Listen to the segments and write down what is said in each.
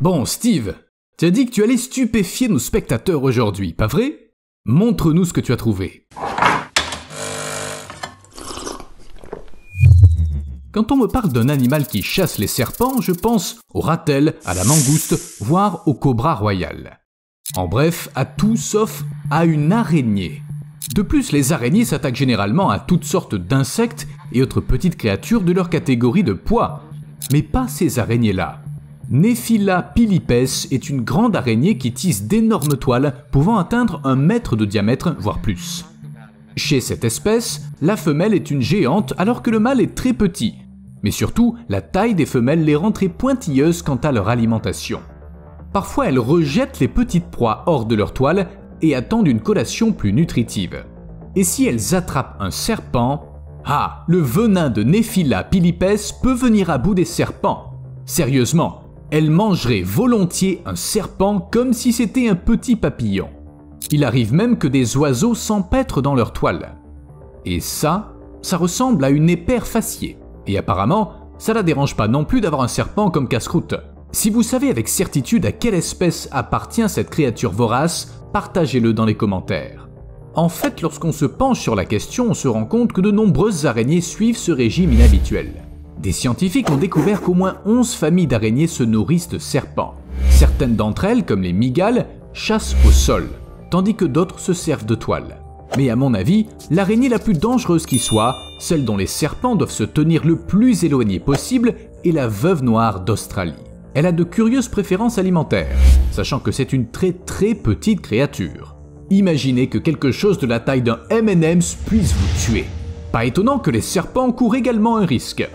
Bon, Steve, tu as dit que tu allais stupéfier nos spectateurs aujourd'hui, pas vrai? Montre-nous ce que tu as trouvé. Quand on me parle d'un animal qui chasse les serpents, je pense au ratel, à la mangouste, voire au cobra royal. En bref, à tout sauf à une araignée. De plus, les araignées s'attaquent généralement à toutes sortes d'insectes et autres petites créatures de leur catégorie de poids. Mais pas ces araignées-là. Nephila pilipes est une grande araignée qui tisse d'énormes toiles pouvant atteindre 1 mètre de diamètre, voire plus. Chez cette espèce, la femelle est une géante alors que le mâle est très petit. Mais surtout, la taille des femelles les rend très pointilleuses quant à leur alimentation. Parfois, elles rejettent les petites proies hors de leur toile et attendent une collation plus nutritive. Et si elles attrapent un serpent, le venin de Nephila pilipes peut venir à bout des serpents. Sérieusement, elles mangeraient volontiers un serpent comme si c'était un petit papillon. Il arrive même que des oiseaux s'empêtrent dans leur toile. Et ça ressemble à une épère faciée. Et apparemment, ça la dérange pas non plus d'avoir un serpent comme casse-croûte. Si vous savez avec certitude à quelle espèce appartient cette créature vorace, partagez-le dans les commentaires. En fait, lorsqu'on se penche sur la question, on se rend compte que de nombreuses araignées suivent ce régime inhabituel. Des scientifiques ont découvert qu'au moins 11 familles d'araignées se nourrissent de serpents. Certaines d'entre elles, comme les mygales, chassent au sol, tandis que d'autres se servent de toile. Mais à mon avis, l'araignée la plus dangereuse qui soit, celle dont les serpents doivent se tenir le plus éloigné possible, est la veuve noire d'Australie. Elle a de curieuses préférences alimentaires, sachant que c'est une très petite créature. Imaginez que quelque chose de la taille d'un M&M's puisse vous tuer. Pas étonnant que les serpents courent également un risque.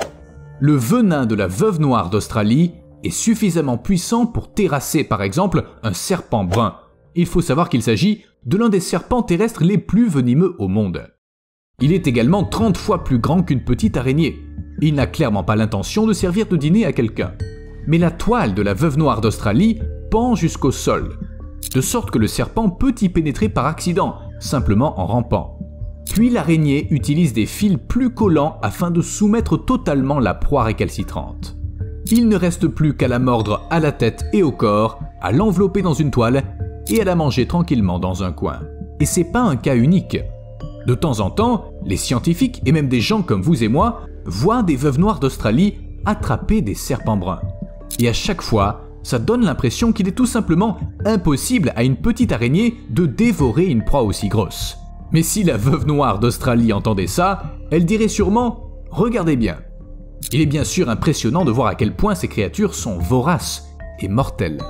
Le venin de la veuve noire d'Australie est suffisamment puissant pour terrasser par exemple un serpent brun. Il faut savoir qu'il s'agit de l'un des serpents terrestres les plus venimeux au monde. Il est également 30 fois plus grand qu'une petite araignée. Il n'a clairement pas l'intention de servir de dîner à quelqu'un. Mais la toile de la veuve noire d'Australie pend jusqu'au sol, de sorte que le serpent peut y pénétrer par accident, simplement en rampant. Puis l'araignée utilise des fils plus collants afin de soumettre totalement la proie récalcitrante. Il ne reste plus qu'à la mordre à la tête et au corps, à l'envelopper dans une toile et à la manger tranquillement dans un coin. Et c'est pas un cas unique. De temps en temps, les scientifiques et même des gens comme vous et moi voient des veuves noires d'Australie attraper des serpents bruns. Et à chaque fois, ça donne l'impression qu'il est tout simplement impossible à une petite araignée de dévorer une proie aussi grosse. Mais si la veuve noire d'Australie entendait ça, elle dirait sûrement « Regardez bien ». Il est bien sûr impressionnant de voir à quel point ces créatures sont voraces et mortelles.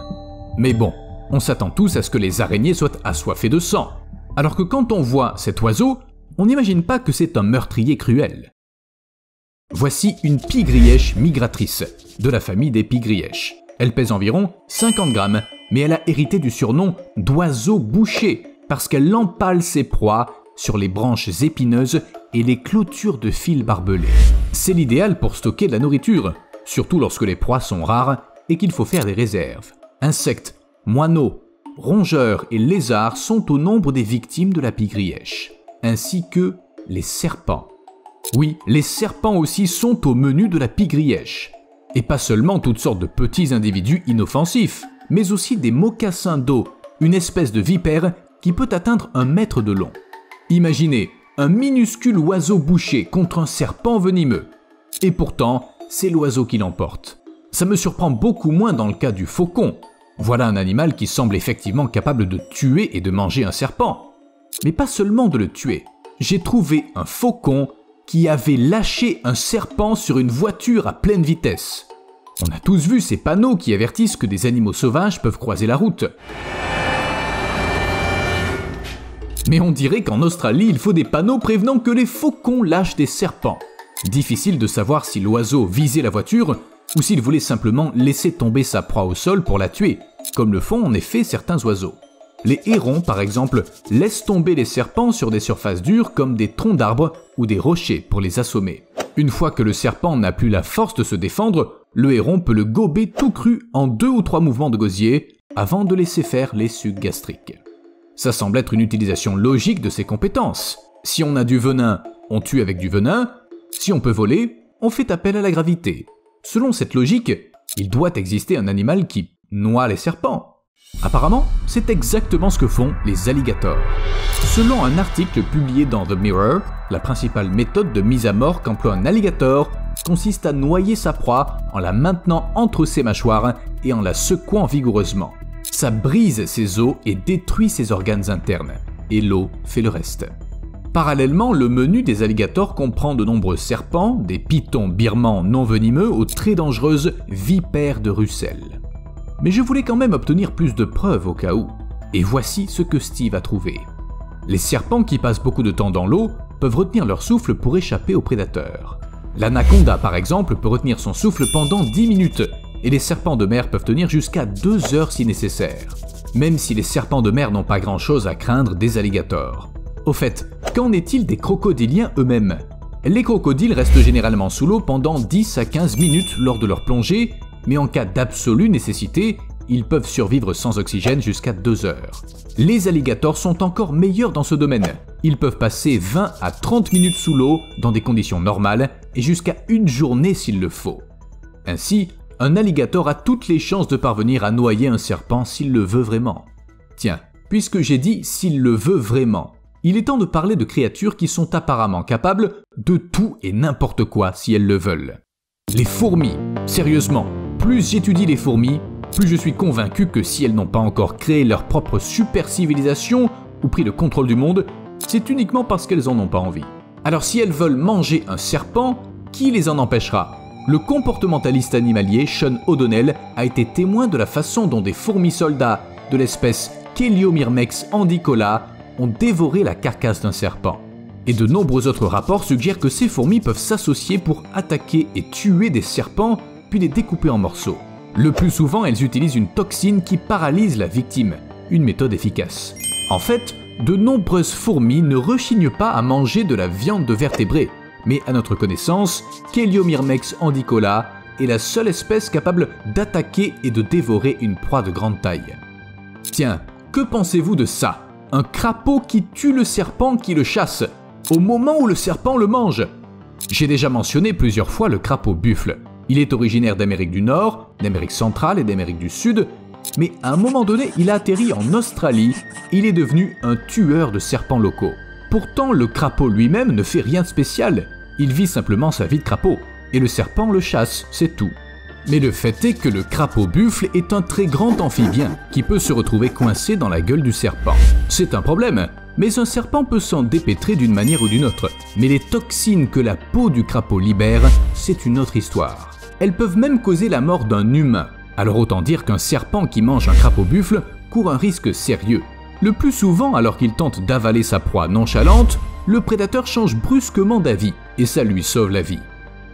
Mais bon, on s'attend tous à ce que les araignées soient assoiffées de sang. Alors que quand on voit cet oiseau, on n'imagine pas que c'est un meurtrier cruel. Voici une pie-grièche migratrice, de la famille des pie-grièches. Elle pèse environ 50 grammes, mais elle a hérité du surnom d'oiseau boucher parce qu'elle empale ses proies sur les branches épineuses et les clôtures de fils barbelés. C'est l'idéal pour stocker de la nourriture, surtout lorsque les proies sont rares et qu'il faut faire des réserves. Insectes, moineaux, rongeurs et lézards sont au nombre des victimes de la pie-grièche, ainsi que les serpents. Oui, les serpents aussi sont au menu de la pie-grièche. Et pas seulement toutes sortes de petits individus inoffensifs, mais aussi des mocassins d'eau, une espèce de vipère qui peut atteindre 1 mètre de long. Imaginez un minuscule oiseau boucher contre un serpent venimeux. Et pourtant, c'est l'oiseau qui l'emporte. Ça me surprend beaucoup moins dans le cas du faucon. Voilà un animal qui semble effectivement capable de tuer et de manger un serpent. Mais pas seulement de le tuer. J'ai trouvé un faucon qui avait lâché un serpent sur une voiture à pleine vitesse. On a tous vu ces panneaux qui avertissent que des animaux sauvages peuvent croiser la route. Mais on dirait qu'en Australie, il faut des panneaux prévenant que les faucons lâchent des serpents. Difficile de savoir si l'oiseau visait la voiture ou s'il voulait simplement laisser tomber sa proie au sol pour la tuer, comme le font en effet certains oiseaux. Les hérons, par exemple, laissent tomber les serpents sur des surfaces dures comme des troncs d'arbres ou des rochers pour les assommer. Une fois que le serpent n'a plus la force de se défendre, le héron peut le gober tout cru en 2 ou 3 mouvements de gosier avant de laisser faire les sucs gastriques. Ça semble être une utilisation logique de ses compétences. Si on a du venin, on tue avec du venin. Si on peut voler, on fait appel à la gravité. Selon cette logique, il doit exister un animal qui noie les serpents. Apparemment, c'est exactement ce que font les alligators. Selon un article publié dans The Mirror, la principale méthode de mise à mort qu'emploie un alligator consiste à noyer sa proie en la maintenant entre ses mâchoires et en la secouant vigoureusement. Ça brise ses os et détruit ses organes internes, et l'eau fait le reste. Parallèlement, le menu des alligators comprend de nombreux serpents, des pythons birmans non venimeux aux très dangereuses vipères de Russell. Mais je voulais quand même obtenir plus de preuves au cas où, et voici ce que Steve a trouvé. Les serpents qui passent beaucoup de temps dans l'eau peuvent retenir leur souffle pour échapper aux prédateurs. L'anaconda par exemple peut retenir son souffle pendant 10 minutes, et les serpents de mer peuvent tenir jusqu'à 2 heures si nécessaire, même si les serpents de mer n'ont pas grand chose à craindre des alligators. Au fait, qu'en est-il des crocodiliens eux-mêmes? Les crocodiles restent généralement sous l'eau pendant 10 à 15 minutes lors de leur plongée, mais en cas d'absolue nécessité, ils peuvent survivre sans oxygène jusqu'à 2 heures. Les alligators sont encore meilleurs dans ce domaine. Ils peuvent passer 20 à 30 minutes sous l'eau dans des conditions normales et jusqu'à une journée s'il le faut. Ainsi, un alligator a toutes les chances de parvenir à noyer un serpent s'il le veut vraiment. Tiens, puisque j'ai dit « s'il le veut vraiment », il est temps de parler de créatures qui sont apparemment capables de tout et n'importe quoi si elles le veulent. Les fourmis, sérieusement. Plus j'étudie les fourmis, plus je suis convaincu que si elles n'ont pas encore créé leur propre super civilisation ou pris le contrôle du monde, c'est uniquement parce qu'elles en ont pas envie. Alors si elles veulent manger un serpent, qui les en empêchera? Le comportementaliste animalier Sean O'Donnell a été témoin de la façon dont des fourmis soldats de l'espèce Cheliomyrmex andicola ont dévoré la carcasse d'un serpent. Et de nombreux autres rapports suggèrent que ces fourmis peuvent s'associer pour attaquer et tuer des serpents puis les découper en morceaux. Le plus souvent, elles utilisent une toxine qui paralyse la victime, une méthode efficace. En fait, de nombreuses fourmis ne rechignent pas à manger de la viande de vertébrés, mais à notre connaissance, Cheliomyrmex andicola est la seule espèce capable d'attaquer et de dévorer une proie de grande taille. Tiens, que pensez-vous de ça? Un crapaud qui tue le serpent qui le chasse, au moment où le serpent le mange. J'ai déjà mentionné plusieurs fois le crapaud buffle. Il est originaire d'Amérique du Nord, d'Amérique centrale et d'Amérique du Sud, mais à un moment donné, il a atterri en Australie et il est devenu un tueur de serpents locaux. Pourtant, le crapaud lui-même ne fait rien de spécial, il vit simplement sa vie de crapaud, et le serpent le chasse, c'est tout. Mais le fait est que le crapaud buffle est un très grand amphibien qui peut se retrouver coincé dans la gueule du serpent. C'est un problème, mais un serpent peut s'en dépêtrer d'une manière ou d'une autre. Mais les toxines que la peau du crapaud libère, c'est une autre histoire. Elles peuvent même causer la mort d'un humain. Alors autant dire qu'un serpent qui mange un crapaud buffle court un risque sérieux. Le plus souvent, alors qu'il tente d'avaler sa proie nonchalante, le prédateur change brusquement d'avis et ça lui sauve la vie.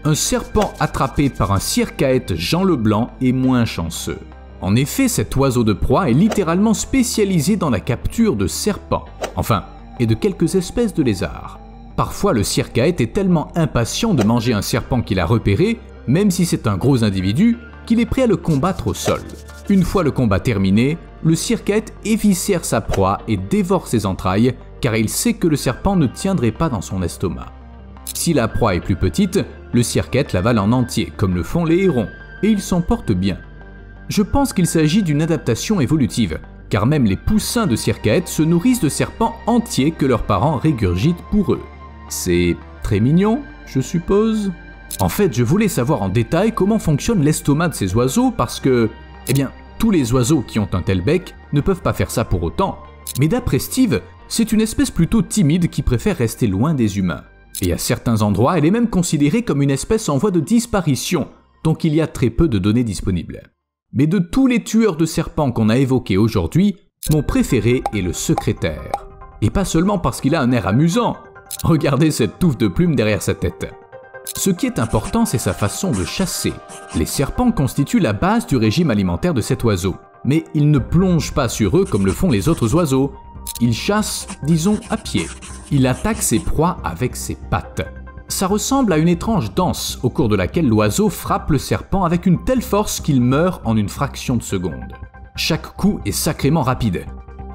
Un serpent attrapé par un circaète Jean Leblanc est moins chanceux. En effet, cet oiseau de proie est littéralement spécialisé dans la capture de serpents, enfin, et de quelques espèces de lézards. Parfois, le circaète est tellement impatient de manger un serpent qu'il a repéré, même si c'est un gros individu, qu'il est prêt à le combattre au sol. Une fois le combat terminé, le circaète éviscère sa proie et dévore ses entrailles, car il sait que le serpent ne tiendrait pas dans son estomac. Si la proie est plus petite, le circaète l'avale en entier, comme le font les hérons, et il s'en porte bien. Je pense qu'il s'agit d'une adaptation évolutive, car même les poussins de circaètes se nourrissent de serpents entiers que leurs parents régurgitent pour eux. C'est très mignon, je suppose. En fait, je voulais savoir en détail comment fonctionne l'estomac de ces oiseaux parce que, tous les oiseaux qui ont un tel bec ne peuvent pas faire ça pour autant. Mais d'après Steve, c'est une espèce plutôt timide qui préfère rester loin des humains. Et à certains endroits, elle est même considérée comme une espèce en voie de disparition, donc il y a très peu de données disponibles. Mais de tous les tueurs de serpents qu'on a évoqués aujourd'hui, mon préféré est le secrétaire. Et pas seulement parce qu'il a un air amusant. Regardez cette touffe de plumes derrière sa tête. Ce qui est important, c'est sa façon de chasser. Les serpents constituent la base du régime alimentaire de cet oiseau. Mais il ne plonge pas sur eux comme le font les autres oiseaux. Il chasse, disons, à pied. Il attaque ses proies avec ses pattes. Ça ressemble à une étrange danse au cours de laquelle l'oiseau frappe le serpent avec une telle force qu'il meurt en une fraction de seconde. Chaque coup est sacrément rapide.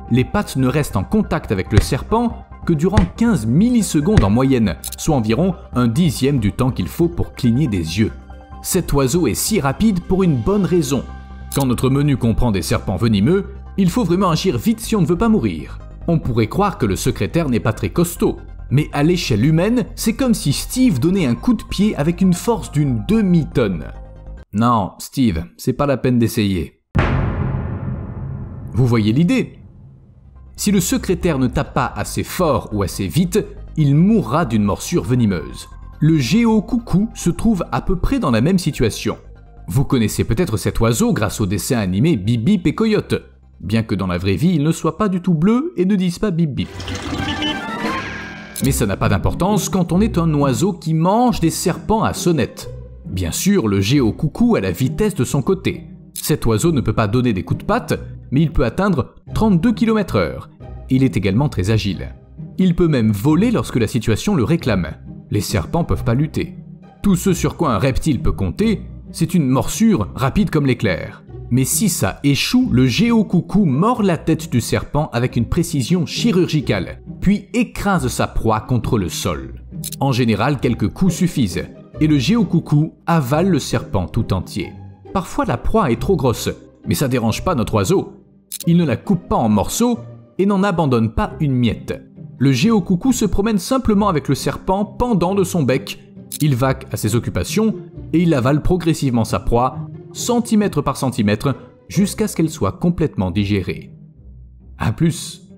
Les pattes ne restent en contact avec le serpent que durant 15 millisecondes en moyenne, soit environ 1/10 du temps qu'il faut pour cligner des yeux. Cet oiseau est si rapide pour une bonne raison. Quand notre menu comprend des serpents venimeux, il faut vraiment agir vite si on ne veut pas mourir. On pourrait croire que le secrétaire n'est pas très costaud, mais à l'échelle humaine, c'est comme si Steve donnait un coup de pied avec une force d'une demi-tonne. Non, Steve, c'est pas la peine d'essayer. Vous voyez l'idée? Si le secrétaire ne tape pas assez fort ou assez vite, il mourra d'une morsure venimeuse. Le géo-coucou se trouve à peu près dans la même situation. Vous connaissez peut-être cet oiseau grâce au dessin animé Bip Bip et Coyote, bien que dans la vraie vie il ne soit pas du tout bleu et ne dise pas bip bip. Mais ça n'a pas d'importance quand on est un oiseau qui mange des serpents à sonnette. Bien sûr, le géo-coucou a la vitesse de son côté. Cet oiseau ne peut pas donner des coups de patte, mais il peut atteindre 32 km/h. Il est également très agile. Il peut même voler lorsque la situation le réclame. Les serpents peuvent pas lutter. Tout ce sur quoi un reptile peut compter, c'est une morsure rapide comme l'éclair. Mais si ça échoue, le géo-coucou mord la tête du serpent avec une précision chirurgicale, puis écrase sa proie contre le sol. En général, quelques coups suffisent, et le géo-coucou avale le serpent tout entier. Parfois la proie est trop grosse, mais ça dérange pas notre oiseau. Il ne la coupe pas en morceaux et n'en abandonne pas une miette. Le géo-coucou se promène simplement avec le serpent pendant de son bec. Il vaque à ses occupations et il avale progressivement sa proie, centimètre par centimètre, jusqu'à ce qu'elle soit complètement digérée. A plus.